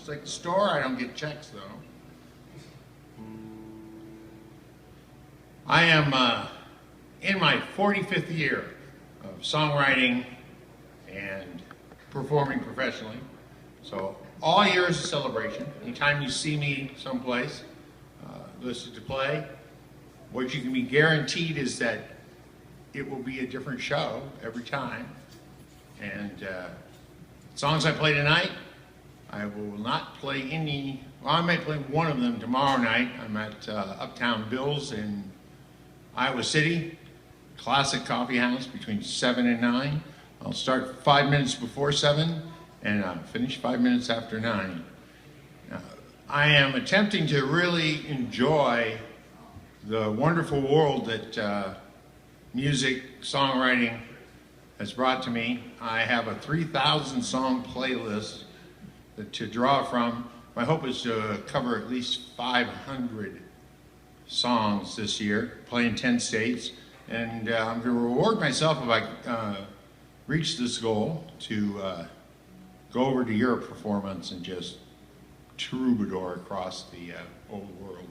Just like the store, I don't get checks though. I am in my 45th year of songwriting and performing professionally. So all year is a celebration. Anytime you see me someplace, listen to play, what you can be guaranteed is that it will be a different show every time. And songs I play tonight, I will not play any, well, I may play one of them tomorrow night. I'm at Uptown Bill's in Iowa City, classic coffee house between 7 and 9. I'll start 5 minutes before 7 and finish 5 minutes after 9. I am attempting to really enjoy the wonderful world that music, songwriting has brought to me. I have a 3,000 song playlist to draw from. My hope is to cover at least 500 songs this year, play in 10 states, and I'm going to reward myself if I reach this goal to go over to Europe for 4 months and just troubadour across the old world.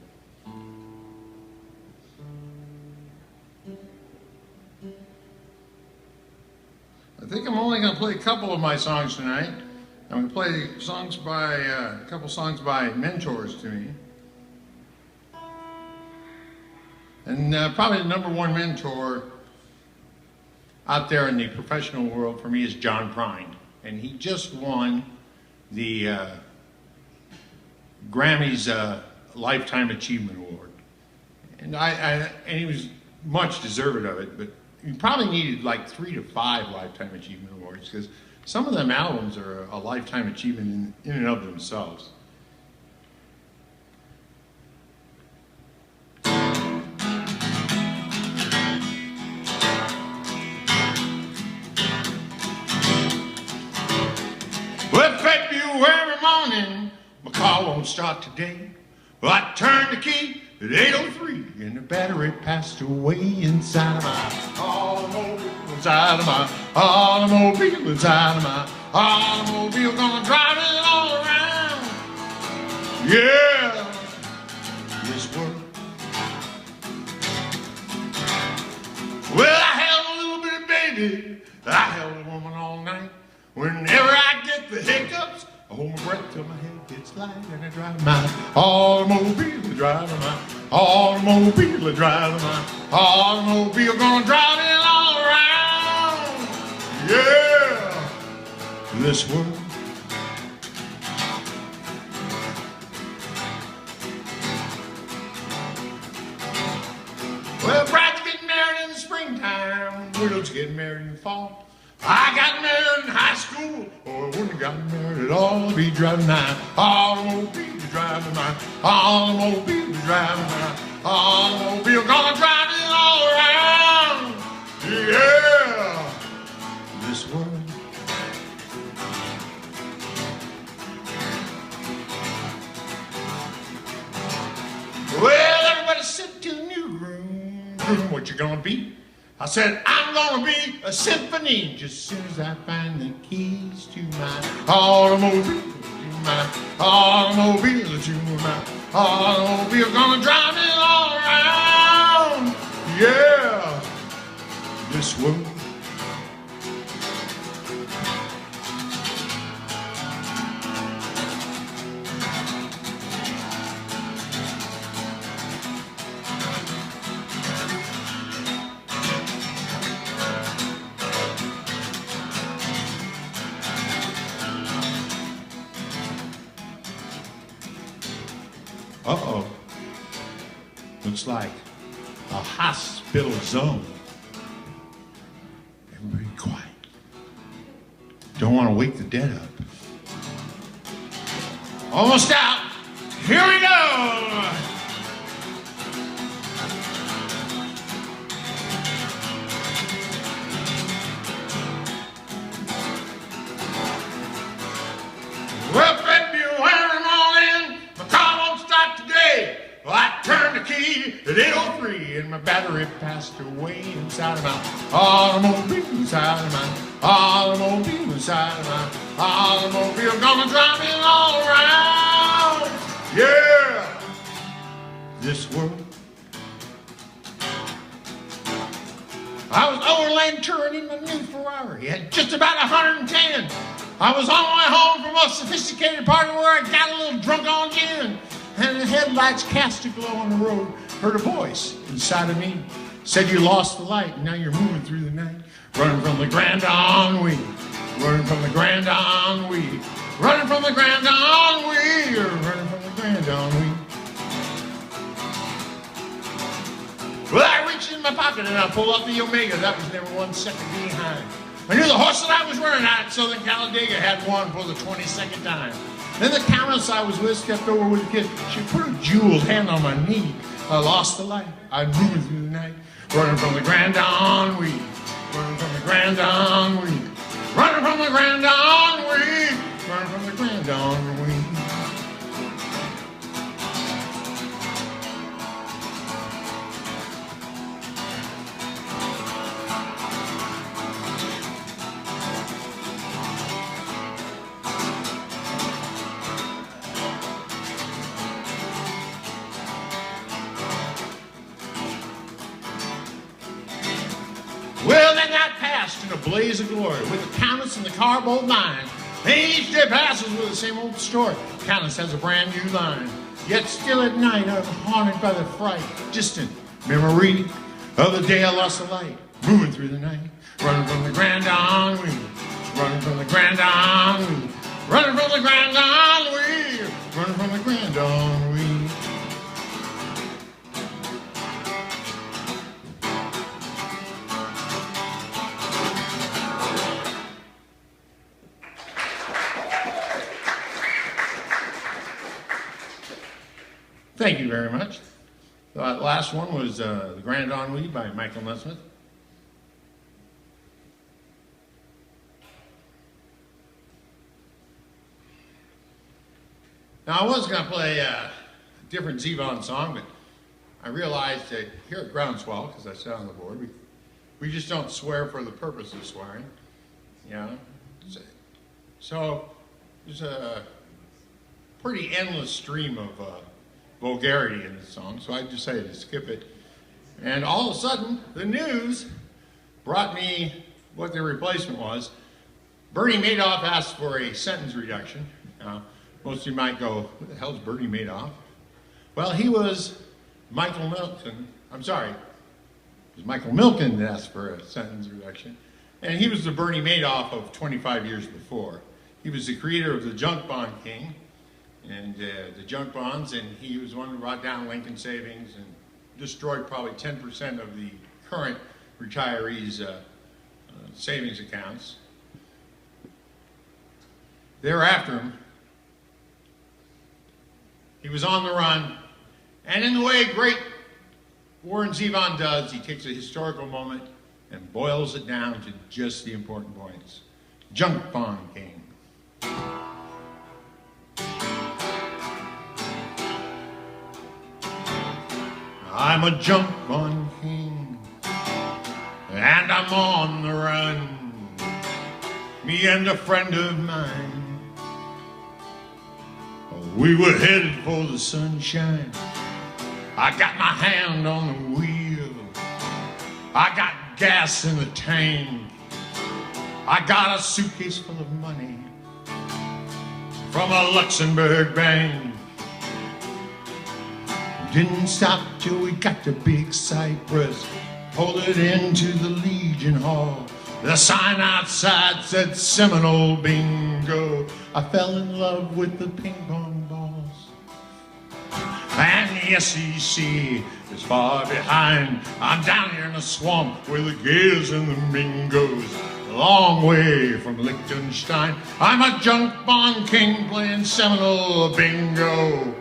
I think I'm only going to play a couple of my songs tonight. I'm going to play songs by a couple songs by mentors to me. And probably the number one mentor out there in the professional world for me is John Prine. And he just won the Grammy's Lifetime Achievement Award. And and he was much deserved of it, but he probably needed like 3 to 5 Lifetime Achievement Awards because some of them albums are a lifetime achievement in and of themselves. Well, February morning, my car won't start today. Well, I turned the key at 8:03 and the battery passed away inside of my automobile, inside of my automobile, inside of my automobile. Gonna drive it all around, yeah, this world. Well, I held a little bit of baby, I held a woman all night. Whenever I get the hiccups, I hold my breath till my head gets light and I drive my automobile, driving my automobile, driving my automobile, gonna drive it all around, yeah, this world. Well, brides get married in the springtime, widows get married in the fall. I got married in high school, or I wouldn't have gotten married at all. I'll be driving my automobile, driving my automobile, driving my automobile, gonna drive it all around, yeah, this world. Well, everybody sit to the new room. What you gonna be? I said, I'm gonna be a symphony just as soon as I find the keys to my automobile, to my automobile, to my automobile. Gonna drive it all around, yeah, this world. Uh-oh. Looks like a hospital zone. Everybody quiet. Don't want to wake the dead up. Almost out. Here we go. Well, February morning, my car won't start today. Well, I turned the key at 8:03 and my battery passed away inside of my automobile, inside of my automobile, inside of my automobile. Gonna drive it all around. I was on my way home from a sophisticated party where I got a little drunk on gin, and the headlights cast a glow on the road. Heard a voice inside of me, said you lost the light, and now you're moving through the night, running from the Grand Ennui, running from the Grand Ennui, running from the Grand Ennui, you're running from the Grand Ennui. Well, I reached in my pocket and I pulled out the Omega. That was never 1 second behind. I knew the horse that I was running at Southern Talladega had won for the 22nd time. Then the countess I was with stepped over with a kiss. She put her jeweled hand on my knee. I lost the light. I'm moving through the night, running from the Grand Ennui, running from the Grand Ennui, running from the Grand Ennui, running from the Grand Ennui. Well, that night passed in a blaze of glory, with the countess and the car both mine. And each day passes with the same old story. Countess has a brand new line. Yet still at night I'm haunted by the fright, distant memory of the day I lost the light. Moving through the night, running from the Grand Ennui, running from the Grand Ennui, running from the Grand Ennui, running from the Grand Ennui. Thank you very much. The last one was The Grand Ennui by Michael Nesmith. Now, I was going to play a different Zevon song, but I realized that here at Groundswell, because I sat on the board, we just don't swear for the purpose of swearing, you know. So there's a pretty endless stream of vulgarity in this song, so I decided to skip it. And all of a sudden, the news brought me what the replacement was. Bernie Madoff asked for a sentence reduction. Most of you might go, who the hell's Bernie Madoff? Well, he was Michael Milken. I'm sorry, it was Michael Milken that asked for a sentence reduction. And he was the Bernie Madoff of 25 years before. He was the creator of the junk bond king, and the junk bonds, and he was the one who brought down Lincoln Savings and destroyed probably 10% of the current retirees' savings accounts. They were after him. He was on the run, and in the way great Warren Zevon does, he takes a historical moment and boils it down to just the important points. Junk bond king. I'm a junk bond king, and I'm on the run. Me and a friend of mine, we were headed for the sunshine. I got my hand on the wheel. I got gas in the tank. I got a suitcase full of money from a Luxembourg bank. Didn't stop till we got to Big Cypress, pulled it into the Legion Hall. The sign outside said Seminole Bingo. I fell in love with the ping pong balls. And the SEC is far behind. I'm down here in the swamp with the gators and the mingos, a long way from Liechtenstein. I'm a junk bond king playing Seminole Bingo.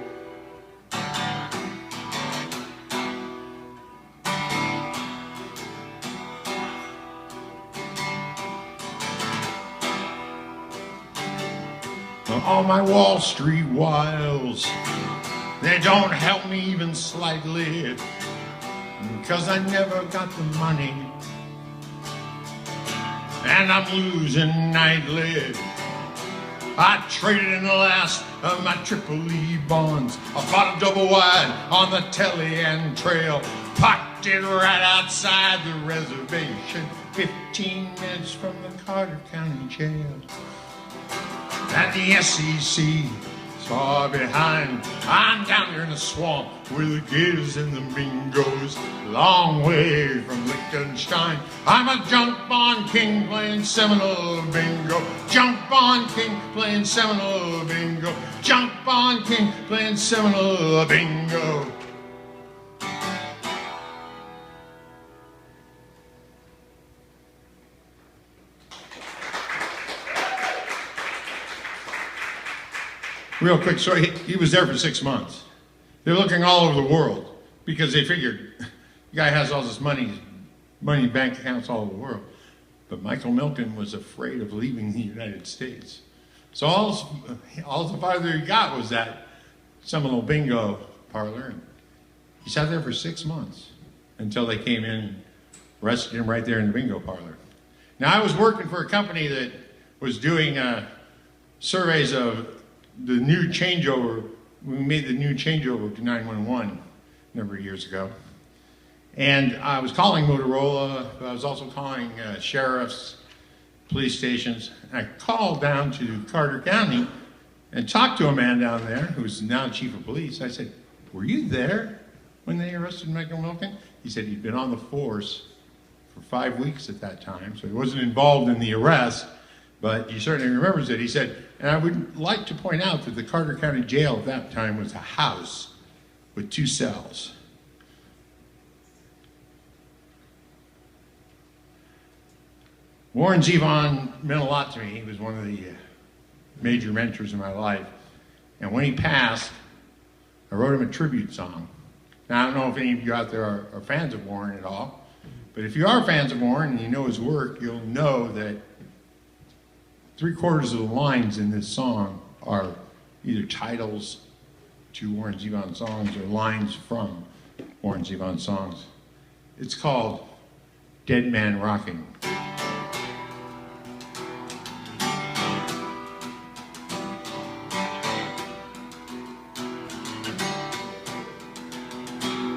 All my Wall Street wiles, they don't help me even slightly, because I never got the money, and I'm losing nightly. I traded in the last of my Tripoli bonds. I bought a double wide on the Telean Trail, parked it right outside the reservation, 15 minutes from the Carter County Jail. at the SEC. Far behind, I'm down here in the swamp with the gators and the mingoes, long way from Liechtenstein. I'm a junk bond king playing Seminole bingo. Junk bond king playing Seminole bingo. Junk bond king playing Seminole bingo. Real quick story, he was there for 6 months. They're looking all over the world because they figured the guy has all this money bank accounts all over the world. But Michael Milken was afraid of leaving the United States. So all the farther he got was that Seminole bingo parlor. And he sat there for 6 months until they came in and arrested him right there in the bingo parlor. Now I was working for a company that was doing surveys of the new changeover. We made the new changeover to 911 a number of years ago. And I was calling Motorola, but I was also calling sheriffs, police stations. And I called down to Carter County and talked to a man down there who's now chief of police. I said, were you there when they arrested Michael Milken? He said he'd been on the force for 5 weeks at that time, so he wasn't involved in the arrest, but he certainly remembers it. He said, and I would like to point out that the Carter County Jail at that time was a house with 2 cells. Warren Zevon meant a lot to me. He was one of the major mentors in my life. And when he passed, I wrote him a tribute song. Now, I don't know if any of you out there are fans of Warren at all, but if you are fans of Warren and you know his work, you'll know that 3/4 of the lines in this song are either titles to Warren Zevon songs or lines from Warren Zevon songs. It's called Dead Man Rockin'.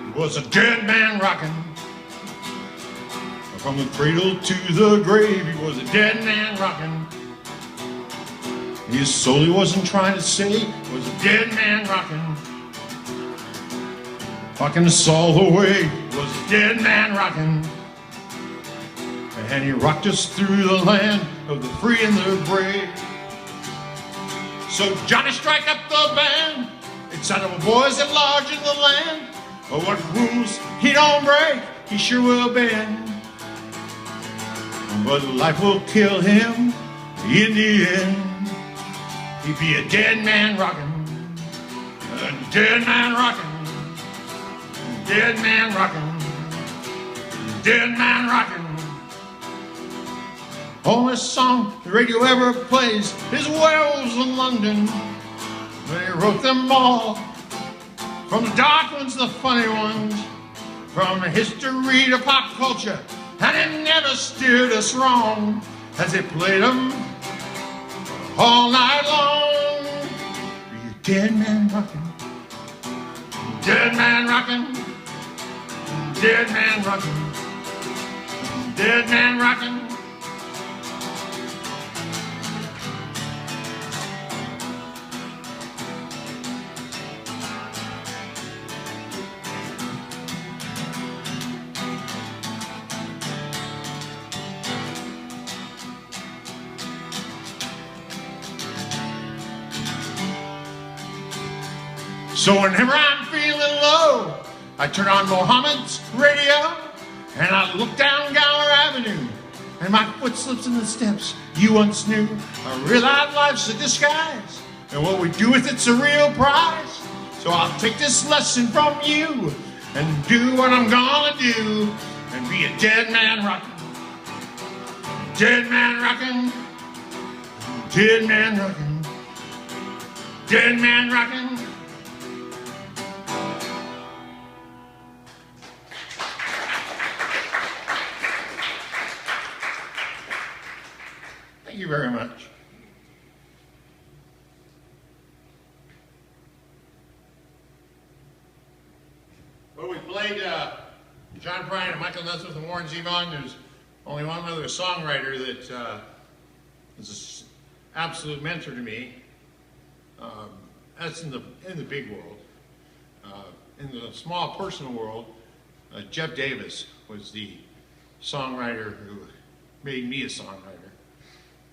He was a dead man rockin'. From the cradle to the grave, he was a dead man rockin'. His soul he wasn't trying to save was a dead man rockin'. Rocking us all the way was a dead man rockin'. And he rocked us through the land of the free and the brave. So Johnny, strike up the band. It's out of the boys at large in the land. But what rules he don't break, he sure will bend. But life will kill him in the end. He'd be a dead man rockin', a dead man rockin', dead man rockin', dead man rockin'. Only song the radio ever plays is Werewolves in London. They wrote them all, from the dark ones to the funny ones, from history to pop culture, and it never steered us wrong as they played them all night long. Be a dead man rockin', dead man rockin', dead man rockin', dead man rockin'. So whenever I'm feeling low, I turn on Mohammed's radio and I look down Gower Avenue and my foot slips in the steps you once knew. I realize life's a disguise and what we do with it's a real prize. So I'll take this lesson from you and do what I'm gonna do and be a dead man rockin', dead man rockin', dead man rockin', dead man rockin'. Thank you very much. Well, we played John Prine and Michael Nesmith and Warren Zevon. There's only one other songwriter that is absolute mentor to me. That's in the big world. In the small personal world, Jeff Davis was the songwriter who made me a songwriter.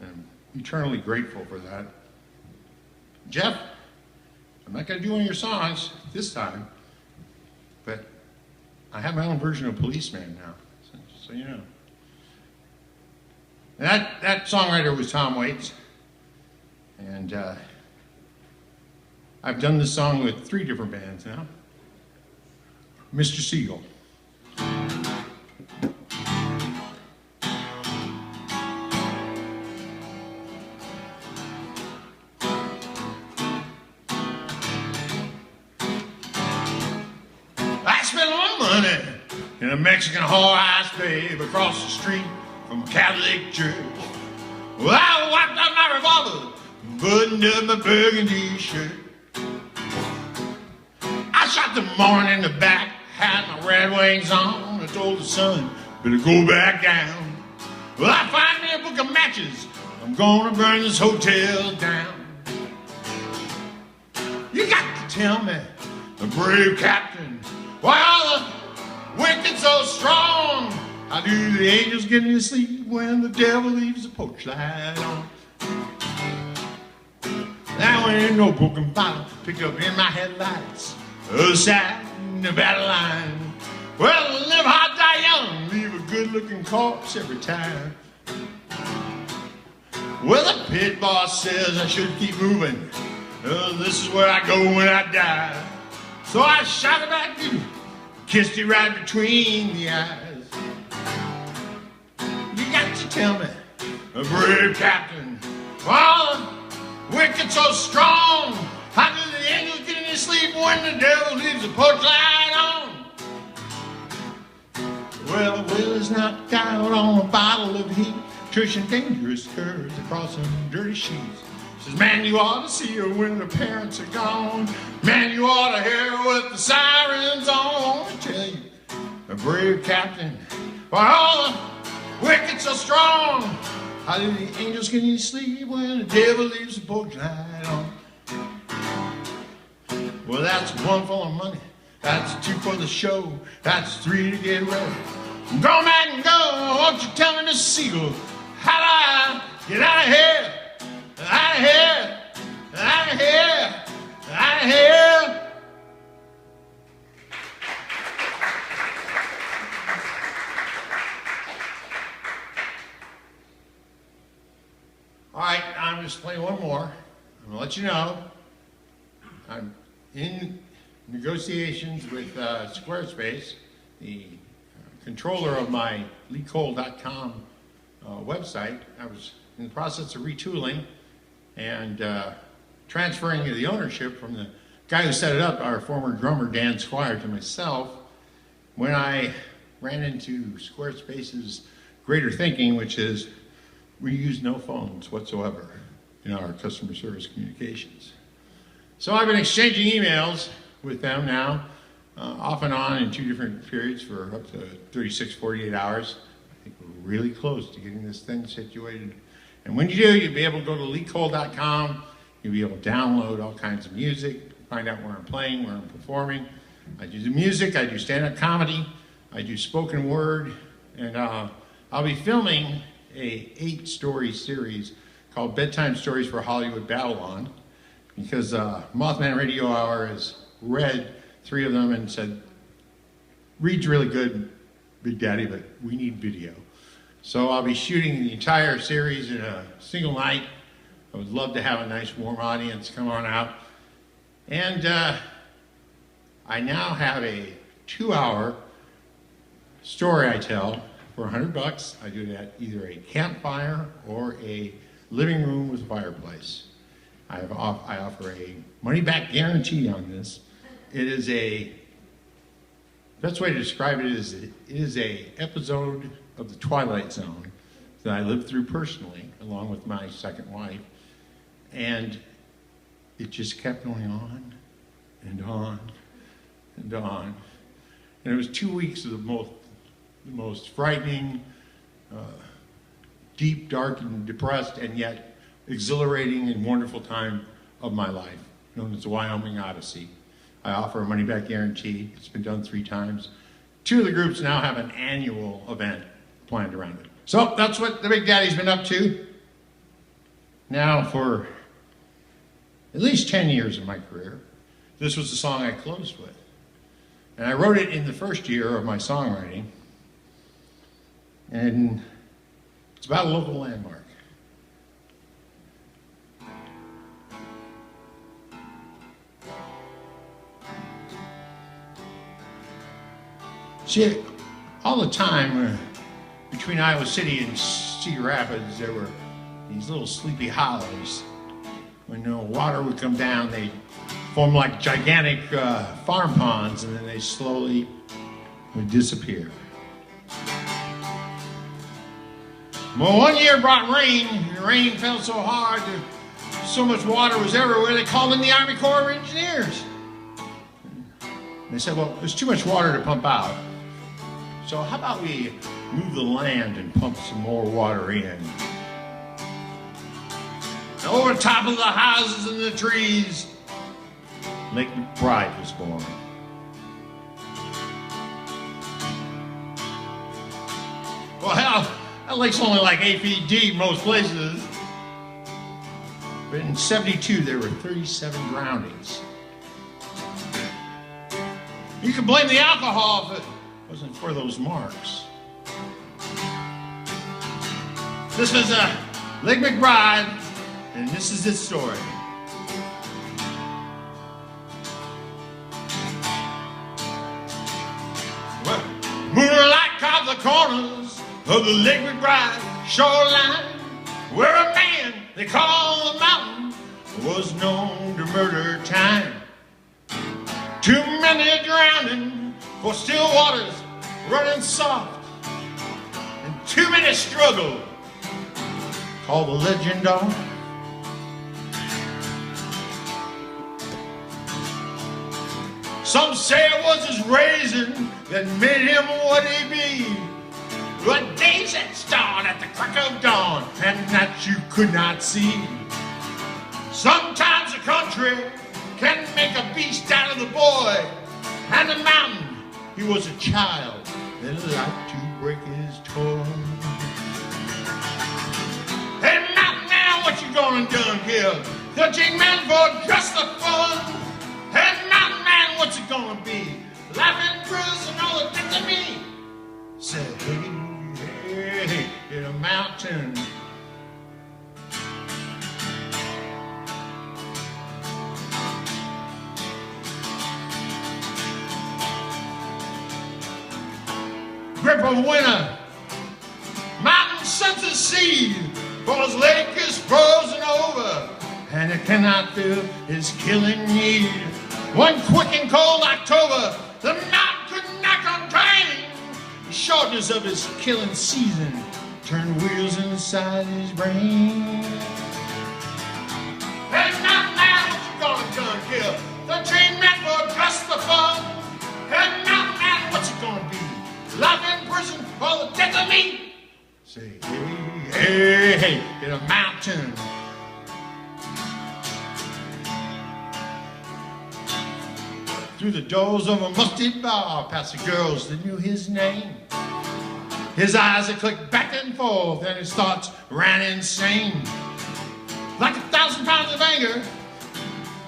I'm eternally grateful for that. Jeff, I'm not going to do one of your songs this time, but I have my own version of Policeman now, so you know. And that songwriter was Tom Waits, and I've done this song with 3 different bands now. Mr. Siegel. I spent all my money in a Mexican whorehouse, babe, across the street from a Catholic church. Well, I wiped out my revolver, buttoned up my burgundy shirt. I shot the morning in the back, had my Red Wings on. I told the sun, better go back down. Well, I find me a book of matches. I'm gonna burn this hotel down. You got to tell me, the brave captain, why are the wicked so strong? How do the angels get any sleep when the devil leaves the porch light on? Now ain't no broken bottle picked up in my headlights. Other side in the battle line. Well, live hard, die young, leave a good-looking corpse every time. Well, the pit boss says I should keep moving. This is where I go when I die. So I shot it back and kissed it right between the eyes. You got to tell me, a brave captain, why the wicked so strong? How do the angels get any sleep when the devil leaves the porch light on? Well, Willie's knocked out on a bottle of heat, Trish dangerous curves across some dirty sheets. Says, man, you ought to see her when the parents are gone. Man, you ought to hear her with the sirens on. I tell you, a brave captain, why all the wicked so strong? How do the angels get any sleep when the devil leaves the porch light on? Well, that's 1 for the money, that's 2 for the show, that's 3 to get ready. Go, man, go, won't you tell me, Mr. Siegel, how do I get out of here? Out of here, out of here, out of here. All right, I'm just playing one more. I'm gonna let you know I'm in negotiations with Squarespace, the controller of my leecole.com website. I was in the process of retooling and transferring the ownership from the guy who set it up, our former drummer Dan Squire, to myself, when I ran into Squarespace's greater thinking, which is we use no phones whatsoever in our customer service communications. So I've been exchanging emails with them now, off and on in 2 different periods for up to 36, 48 hours. I think we're really close to getting this thing situated. And when you do, you'll be able to go to leecole.com. You'll be able to download all kinds of music, find out where I'm playing, where I'm performing. I do the music, I do stand-up comedy, I do spoken word, and I'll be filming a 8-story series called Bedtime Stories for Hollywood Babylon, because Mothman Radio Hour has read 3 of them and said, read's really good, Big Daddy, but we need video. So I'll be shooting the entire series in a single night. I would love to have a nice warm audience come on out. And I now have a 2-hour story I tell for $100. I do it at either a campfire or a living room with a fireplace. I offer a money-back guarantee on this. It is the best way to describe it is it is a episode of The Twilight Zone that I lived through personally, along with my second wife. And it just kept going on and on and on. And it was 2 weeks of the most frightening, deep, dark, and depressed, and yet exhilarating and wonderful time of my life, known as the Wyoming Odyssey. I offer a money-back guarantee. It's been done 3 times. 2 of the groups now have an annual event planned around it. So that's what the Big Daddy's been up to now for at least 10 years of my career. This was the song I closed with. And I wrote it in the first year of my songwriting. And it's about a local landmark. See, all the time between Iowa City and Cedar Rapids, there were these little sleepy hollows. When the water would come down, they'd form like gigantic farm ponds, and then they slowly would disappear. Well, one year brought rain. The rain fell so hard, so much water was everywhere, they called in the Army Corps of Engineers. They said, well, there's too much water to pump out. So how about we move the land and pump some more water in? And over top of the houses and the trees, Lake McBride was born. Well, hell, that lake's only like 8 feet deep most places. But in '72, there were 37 drownings. You can blame the alcohol if it wasn't for those marks. This is Lake McBride, and this is its story. Well, moonlight carved the corners of the Lake McBride shoreline, where a man they call the mountain was known to murder time. Too many drowning for still waters running soft, and too many struggle call the legend on. Some say it was his raising that made him what he be. But days that start at the crack of dawn, and that you could not see. Sometimes the country can make a beast out of the boy, and the mountain, he was a child that liked to break his toy. Hey mountain, now what you gonna do here? 13 men for just the fun. Hey mountain man, what's it gonna be? Life in prison, all the death to me. Said, hey, in a mountain. Grip of winter, mountain senses sea, for his lake is frozen over, and it cannot feel his killing need. One quick and cold October, the mountain could not contain the shortness of his killing season, turned wheels inside his brain. Hey, mountain man, what you gonna do and kill? The train man for just the fun. Hey, mountain man, what's it gonna be? Life in prison for the death of me. Say, hey, hey, hey, in a mountain. Through the doors of a musty bar, past the girls that knew his name. His eyes that clicked back and forth, and his thoughts ran insane. Like 1,000 pounds of anger,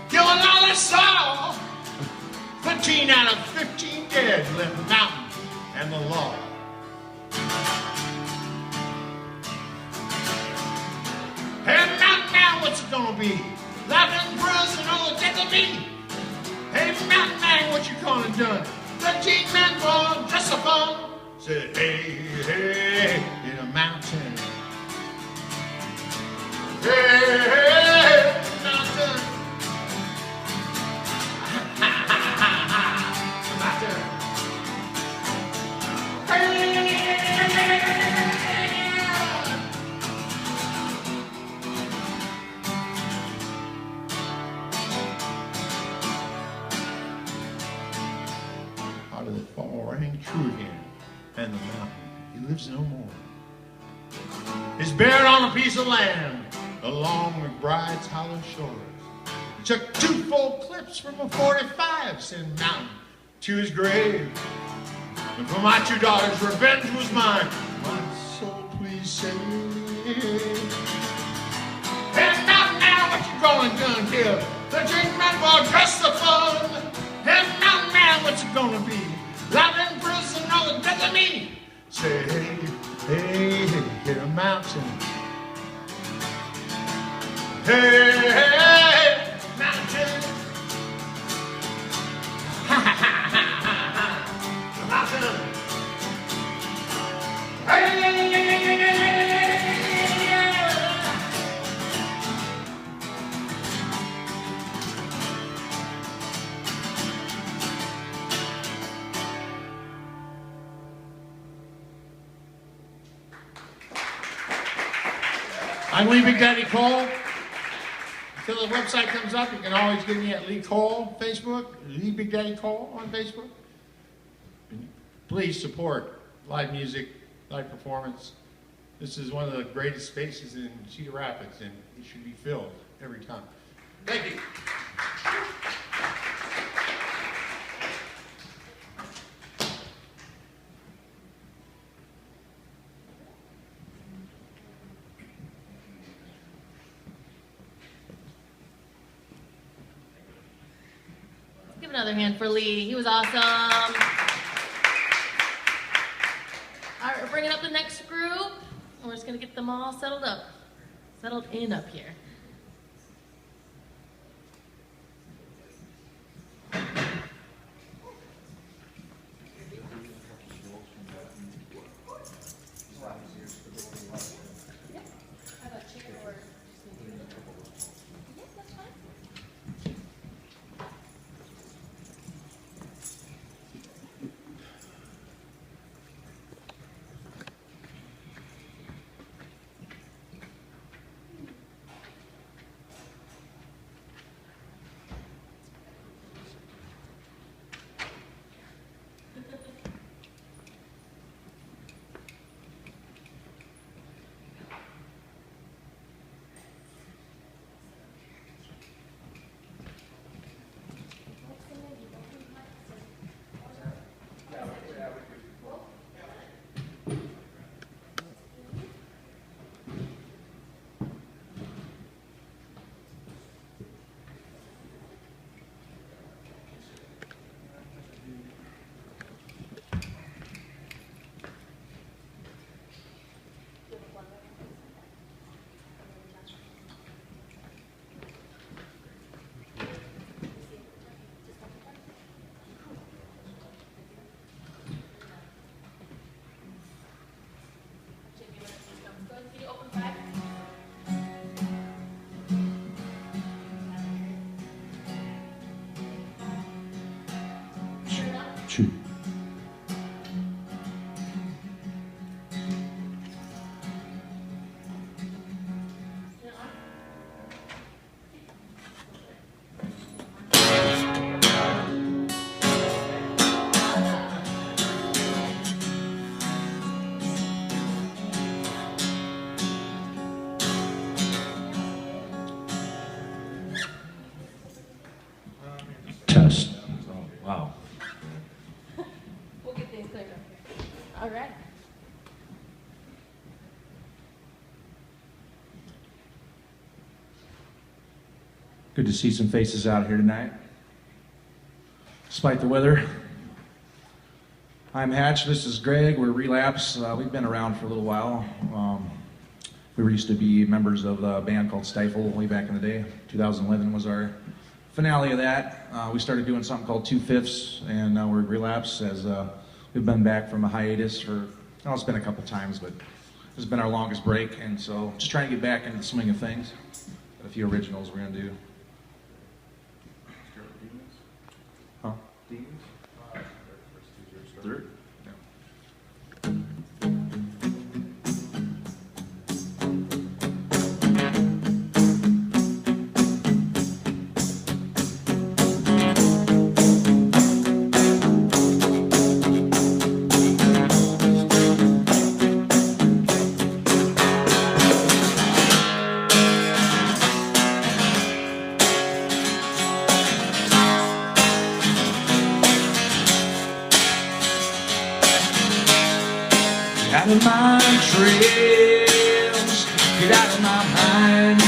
killing all they saw. 13 out of 15 dead left the mountain and the law. Hey, mountain man, what's it gonna be? Life in prison, all the death of me. Hey, mountain man, what you gonna do? 13 men for just a fun. Said, hey, hey, in a mountain. Hey, hey, mountain. Mountain. Out of the fall rang true again, and the mountain, he lives no more. He's buried on a piece of land along McBride's hollow shores. He took 2 full clips from a 45, sent mountain to his grave. And for my 2 daughters, revenge was mine. My soul, please save. And now what you gonna do here? The drink man will dress the fun. And now what you gonna be? Life in prison or the death of me? Say, hey, hit a mountain. Hey, mountain. Ha ha ha ha ha. Mountain. I'm Lee Big Daddy Cole. Until the website comes up, you can always get me at Lee Cole Facebook, Lee Big Daddy Cole on Facebook. Please support live music, live performance. This is one of the greatest spaces in Cedar Rapids, and it should be filled every time. Thank you. Give another hand for Lee. He was awesome. All right, we're bringing up the next group, and we're just going to get them all settled in up here. Two. Test. Oh, wow. We'll get things cleared up here. All right. Good to see some faces out here tonight, despite the weather. I'm Hatch, this is Greg, we're Relapse. We've been around for a little while. We used to be members of a band called Stifle way back in the day. 2011 was our finale of that. We started doing something called 2/5, and now we're Relapse, as we've been back from a hiatus for, well, it's been a couple times, but this has been our longest break, and so just trying to get back into the swing of things. Got a few originals we're gonna do. Huh? Demons? Third? Yeah. out of my trails, get out of my mind.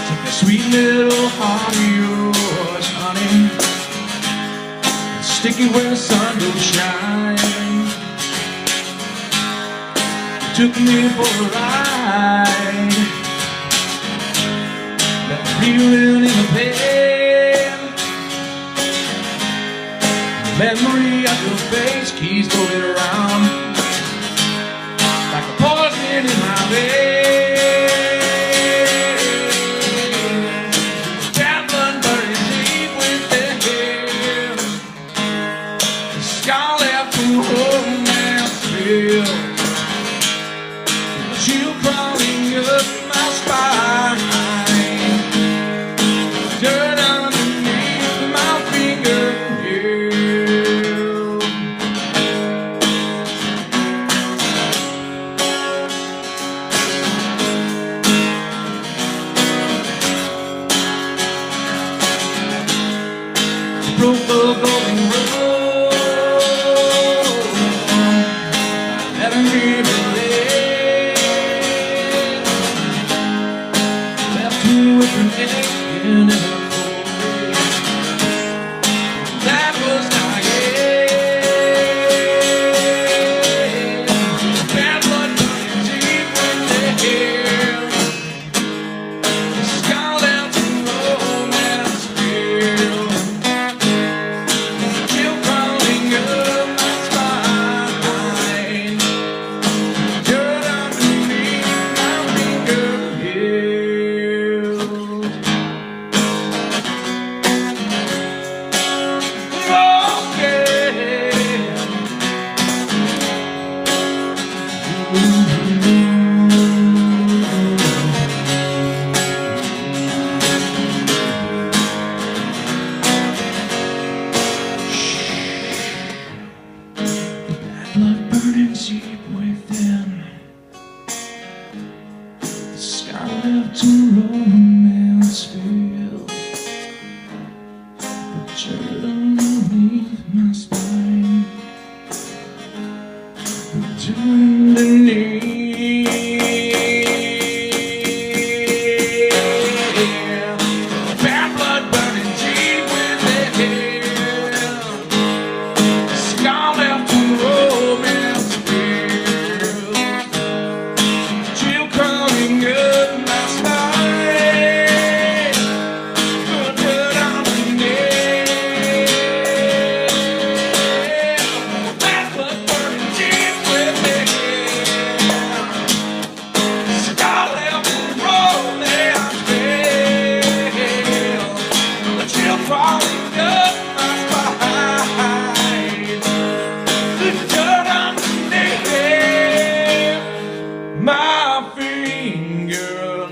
Take that sweet little heart of yours, honey, and stick it where the sun don't shine. You took me for a ride, that reeling in the pain. Memory of your face keeps floating around like a poison in my veins. Bad blood burning deep within. The scar left from romance field. The chill crawling up my spine. Dirt underneath my fingernails. Broke the golden road, let me relate. Left me with an aching in the cold. That was not it. Bad blood running deep in the hair. The scar left in romance field. Blood burning deep within. The sky left to romance field. The dirt underneath my spine. The dirt underneath. Bad blood burning deep within. The scar left to romance field. Chill crawling up my spine. Good dirt underneath. Bad blood burning deep within. Scar left to romance field. The chill crawling up my spine. The dirt underneath my fingernails.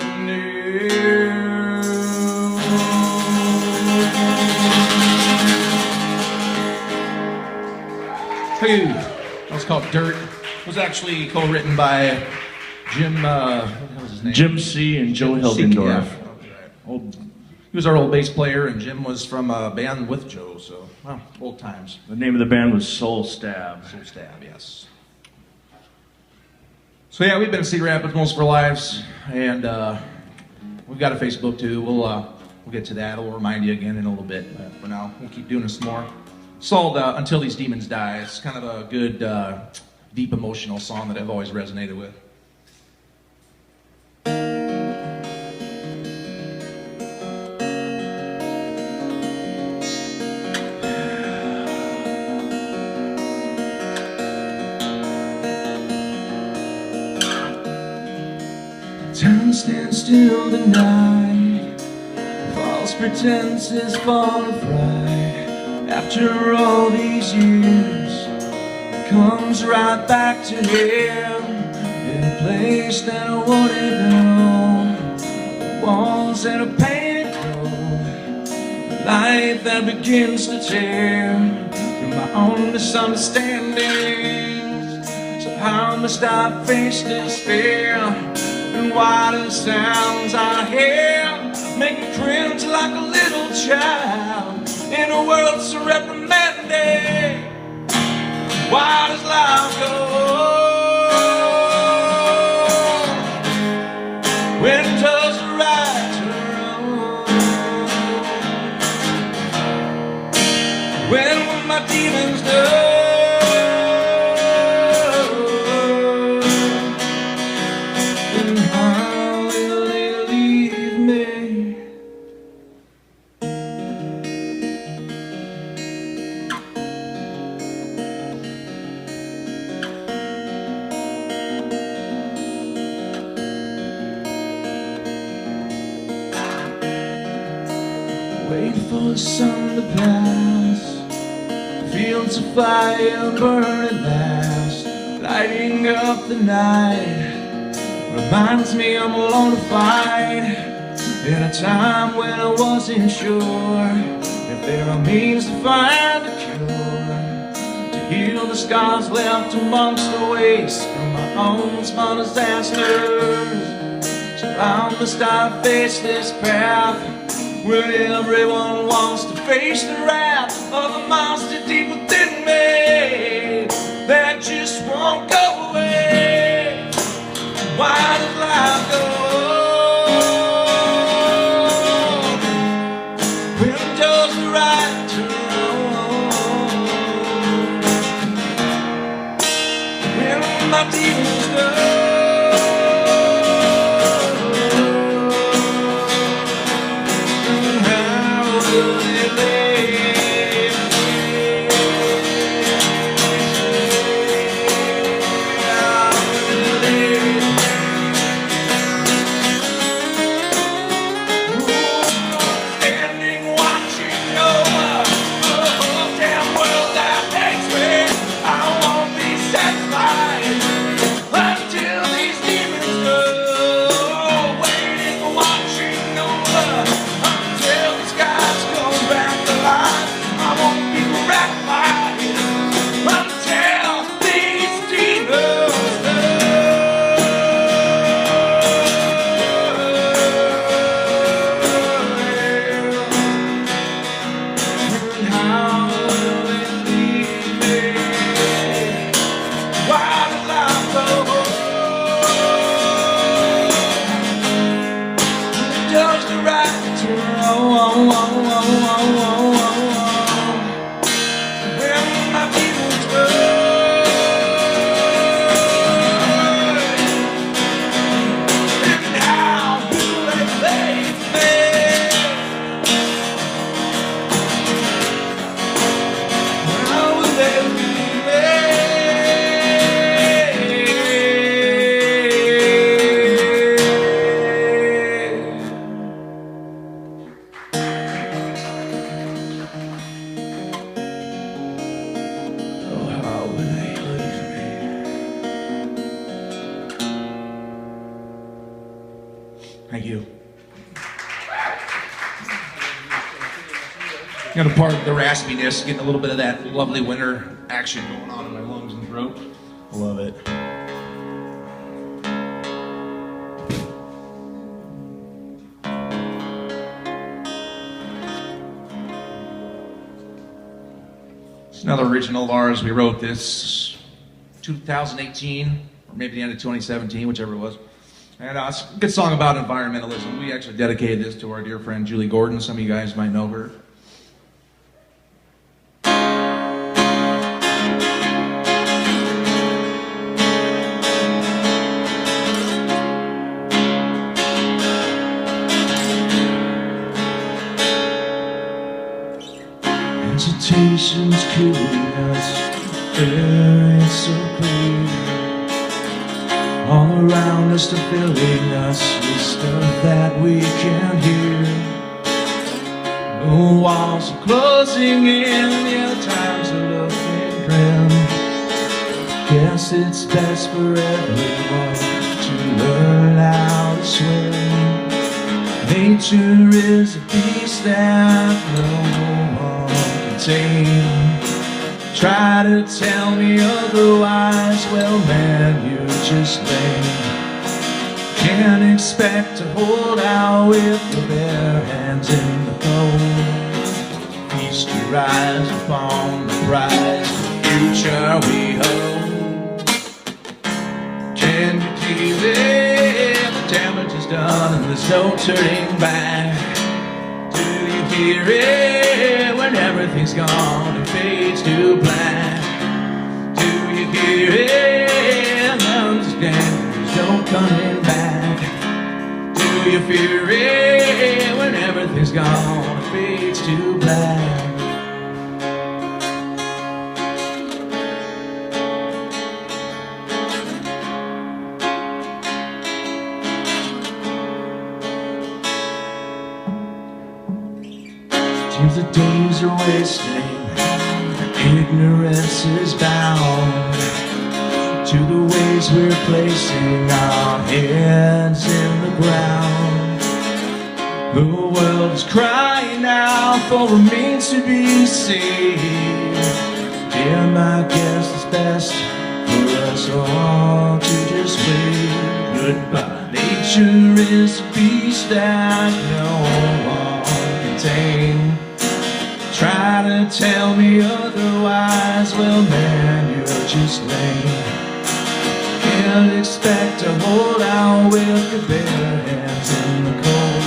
Hey, that was called Dirt. It was actually co-written by Jim, what the hell was his name? Jim C. and Joe Jim Hildendorf. C, yeah. He was our old bass player, and Jim was from a band with Joe, so, well, old times. The name of the band was Soul Stab. Soul Stab, yes. So yeah, we've been in Cedar Rapids most of our lives, and we've got a Facebook too. We'll get to that. We'll remind you again in a little bit, but for now, we'll keep doing this more. It's called Until These Demons Die. It's kind of a good, deep, emotional song that I've always resonated with. Time stands still tonight. False pretenses fall to pride. After all these years, it comes right back to him in a place that I wouldn't know. The walls that are painted gold, the life that begins to tear from my own misunderstandings. So how must I face this fear? And why the sounds I hear make me cringe like a little child? in a world so reprimanding. Why does life go on when does the right turn? When will my demons done? And how will they leave me? Wait for the sun to pass, fields of fire burning last, lighting up the night. Reminds me I'm alone to fight in a time when I wasn't sure if there are means to find a cure to heal the scars left amongst the waste from my own small disasters. So I must I face this path when everyone wants to face the wrath of the monster deep within me that just won't go away. Why does life go on when does the right turn? When my demons go, how will they leave me? How will they leave me? Standing watching over the whole damn world that hates me. I won't be satisfied until these demons go. Waiting, watching over until the skies come back to life. I won't be gratified until these demons go. And how will they leave me? Why does life go on? Does the right turn? When my demons burn, and how will they leave me? How will they leave me? Oh, how will they leave me? Thank you. Got a part of the raspiness, getting a little bit of that lovely winter action going on in my lungs and throat. I love it. It's another original of ours. We wrote this 2018, or maybe the end of 2017, whichever it was. And it's a good song about environmentalism. We actually dedicated this to our dear friend Julie Gordon. Some of you guys might know her. Agitation's killing us, air ain't so clean. All around us they're filling us with stuff that we can't hear. The walls are closing in, yeah, times are looking grim. Guess it's best for everyone to learn how to swim. Nature is a beast that no one can tame. Try to tell me otherwise, well man, you're just lame. Can't expect to hold out with your bare hands in the cold. These rise upon the prize, the future we hold. Can you feel it? The damage is done and there's no turning back. Do you hear it when everything's gone and fades to black? Do you hear it? Understand there's no coming back. Do you fear it when everything's gone and fades to black? Seems the days are wasting, ignorance is bound to the ways we're placing our heads in the ground. The world is crying out for a means to be saved. Dear, my guess it's best for us all to just wave goodbye. Nature is a beast that no one can tame. Try to tell me otherwise, well man, you're just lame. Can't expect to hold out with your bare hands in the cold.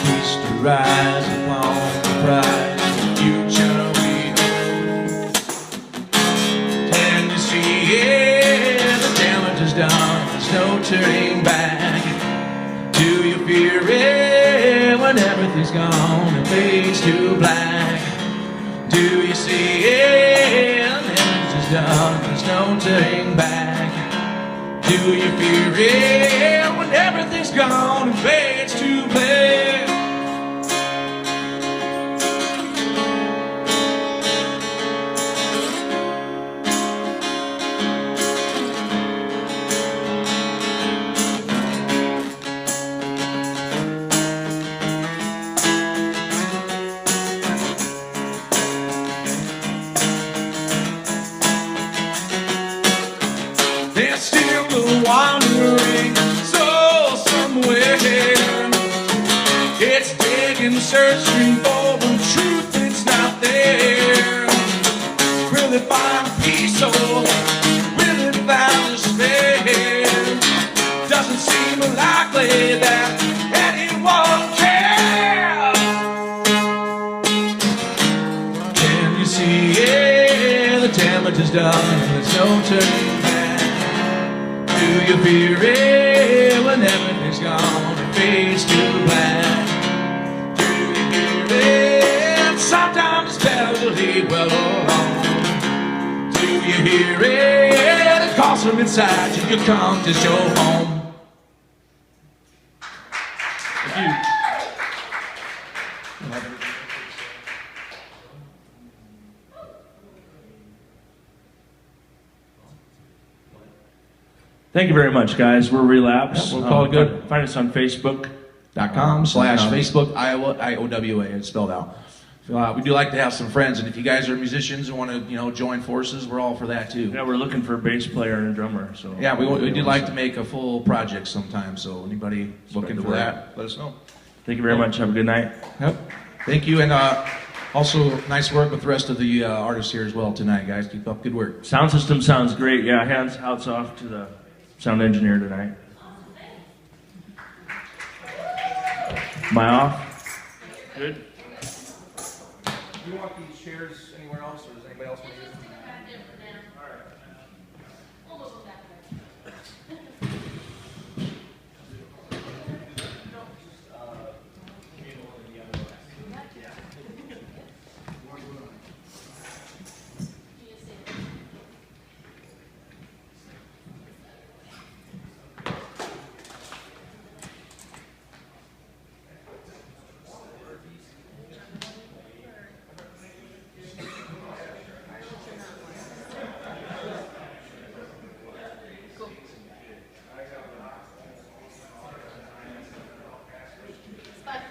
Feast to rise upon the prize, the future we hold. Can you see it? The damage is done, there's no turning back. Do you fear it when everything's gone and fades to black? Do you see it? The damage is done, there's no turning back. Do you fear it when everything's gone and fades to black? There's still a wandering soul somewhere. It's digging, searching for the truth that's not there. Will it find peace or will it find despair? Doesn't seem likely that anyone cares. Can you see it? The damage is done, there's no turning back. Do you fear it when everything's gone and fades to black? Do you hear it? Sometimes it's better to leave well alone. Do you hear it? It calls from inside you, you come to show home. Thank you. Thank you very much, guys. We're Relapse. Yeah, we'll call it good. Find us on Facebook. .com/Facebook Iowa IOWA. It's spelled out. We do like to have some friends, and if you guys are musicians and want to, join forces, we're all for that too. Yeah, we're looking for a bass player and a drummer. So Yeah, we do like to make a full project sometime. So anybody looking the for word. that, let us know. Thank you very much. Have a good night. Yep. Thank you, and also nice work with the rest of the artists here as well tonight, guys. Keep up good work. Sound system sounds great. Yeah, hats off to the sound engineer tonight. Am I off? Good. Do you want these chairs anywhere else, or does anybody else want to use them?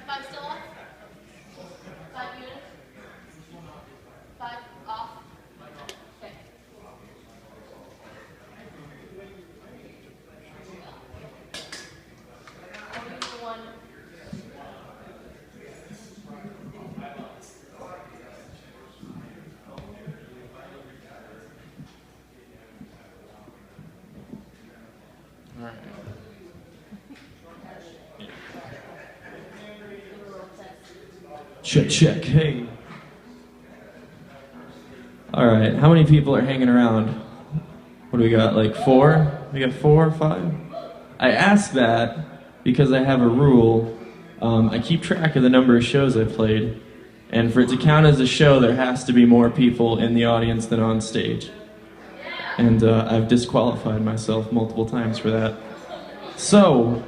Five still off? 5 units? 5 off? Okay. I'll use the one. Check, check, hey. All right, how many people are hanging around? What do we got, like 4? We got 4 or 5? I asked that because I have a rule. I keep track of the number of shows I've played, and for it to count as a show, there has to be more people in the audience than on stage. And I've disqualified myself multiple times for that. So,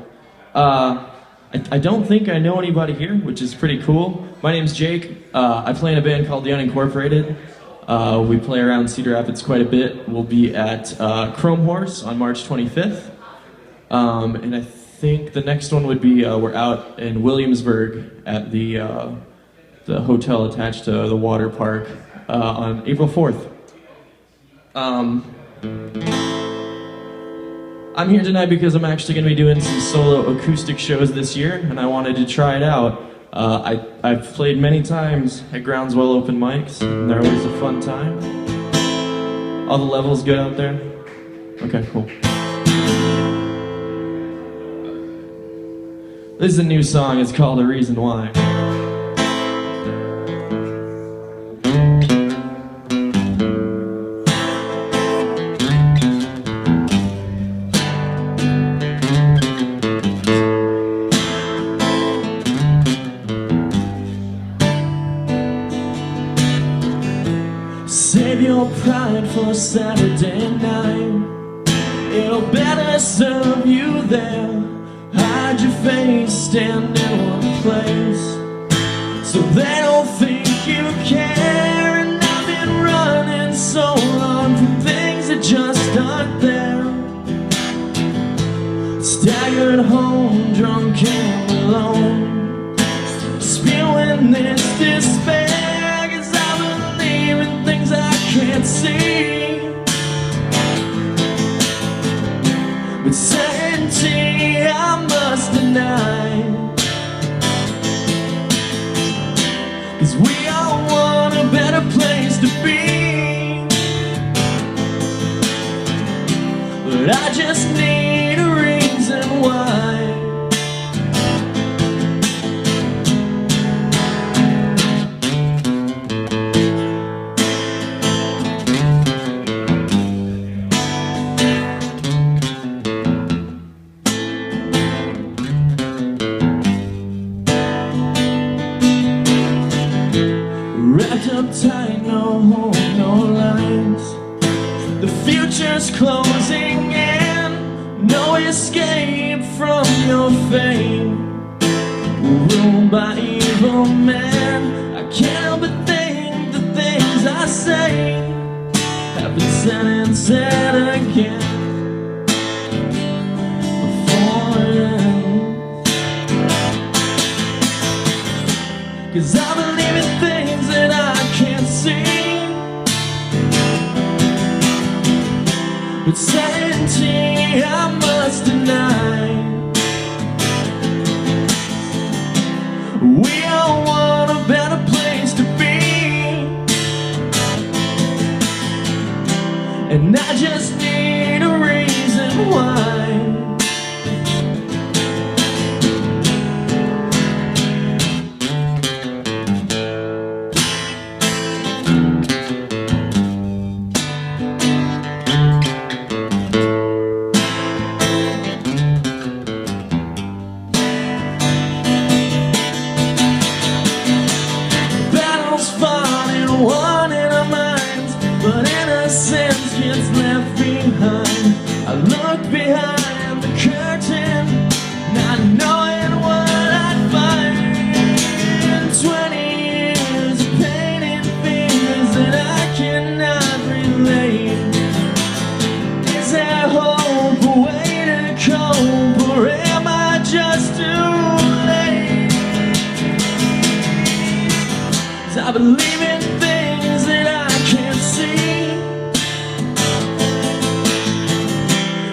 I don't think I know anybody here, which is pretty cool. My name's Jake. I play in a band called The Unincorporated. We play around Cedar Rapids quite a bit. We'll be at Chrome Horse on March 25th. And I think the next one would be, we're out in Williamsburg at the hotel attached to the water park on April 4th. I'm here tonight because I'm actually going to be doing some solo acoustic shows this year, and I wanted to try it out. I've played many times at Groundswell Open Mics, and they're always a fun time. All the levels good out there? Okay, cool. This is a new song, it's called A Reason Why. Save your pride for Saturday night. It'll better serve you there. Hide your face, stand in one place, so they don't think you care. And I've been running so long from things that just aren't there. Staggered home, drunk and alone, spewing this despair. Can't see, but certainty I must deny, 'cause we all want a better place to be, but I just need a reason why. Wrapped up tight, no hope, no lines. The future's closing in, no escape from your fate. Ruled by evil men, I can't help but think the things I say have been said and said again before it ends. 'Cause I believe in things that I can't see, but certainty I must deny. We all want a better place to be, and I just need a reason why. One in our minds, but innocence gets left behind. I look behind the curtain, not knowing what I'd find. 20 years of pain and fears that I cannot relate. Is there hope, a way to cope, or am I just too late? 'Cause I believe in things that I can't see,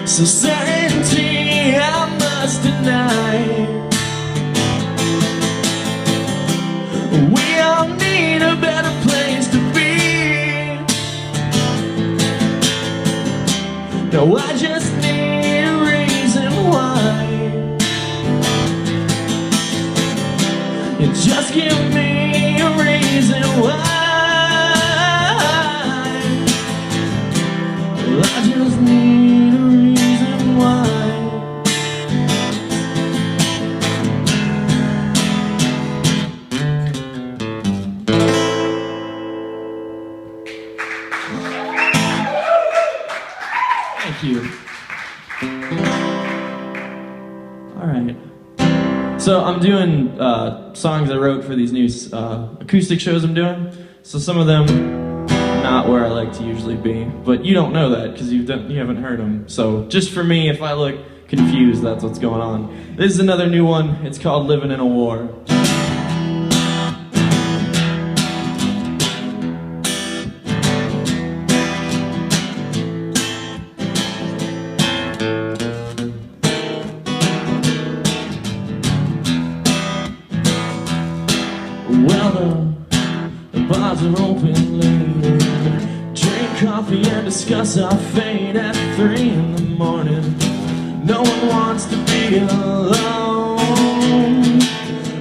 so certainty I must deny. We all need a better place to be. No, I just need a reason why. You just give me reason why. Well, I just need a reason why. Thank you. All right. So I'm doing songs I wrote for these new acoustic shows I'm doing. So some of them not where I like to usually be, but you don't know that because you haven't heard them. So just for me, if I look confused, that's what's going on. This is another new one. It's called "Living in a War." Well, the bars are open late. Drink coffee and discuss our fate at 3 in the morning. No one wants to be alone.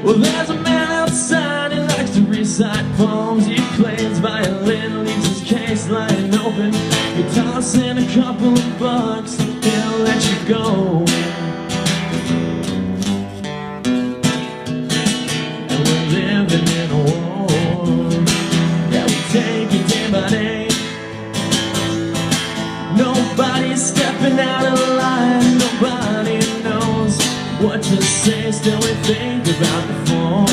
Well, there's a man outside, he likes to recite poems. He plays violin, leaves his case lying open. You toss in a couple of bucks, he'll let you go. And we're living in a war. Yeah, we take it day by day. Nobody's stepping out of line. Nobody knows what to say. Still we think about the phone.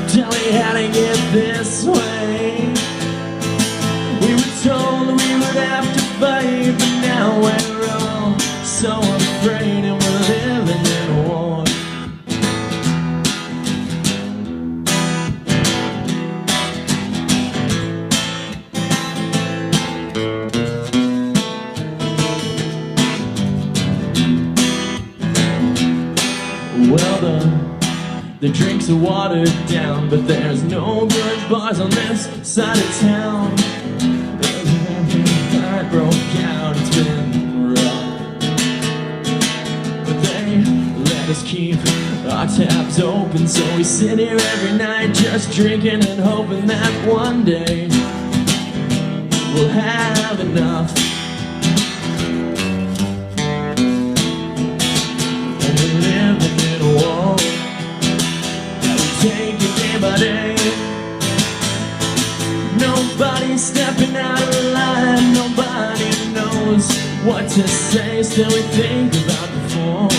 Tell me how to get this way. We were told we would have to fight, but now we're all so afraid, and we're living in a war. Well, the drinks are watered down, but there's no good bars on this side of town. I broke out, it's been rough, but they let us keep our taps open. So we sit here every night just drinking and hoping that one day we'll have enough. And we're living in a war. Take it day by day. Nobody's stepping out of line. Nobody knows what to say. Still we think about the phone.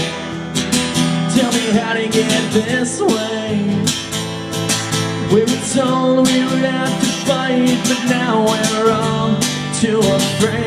Tell me how to get this way. We were told we would have to fight, but now we're all too afraid.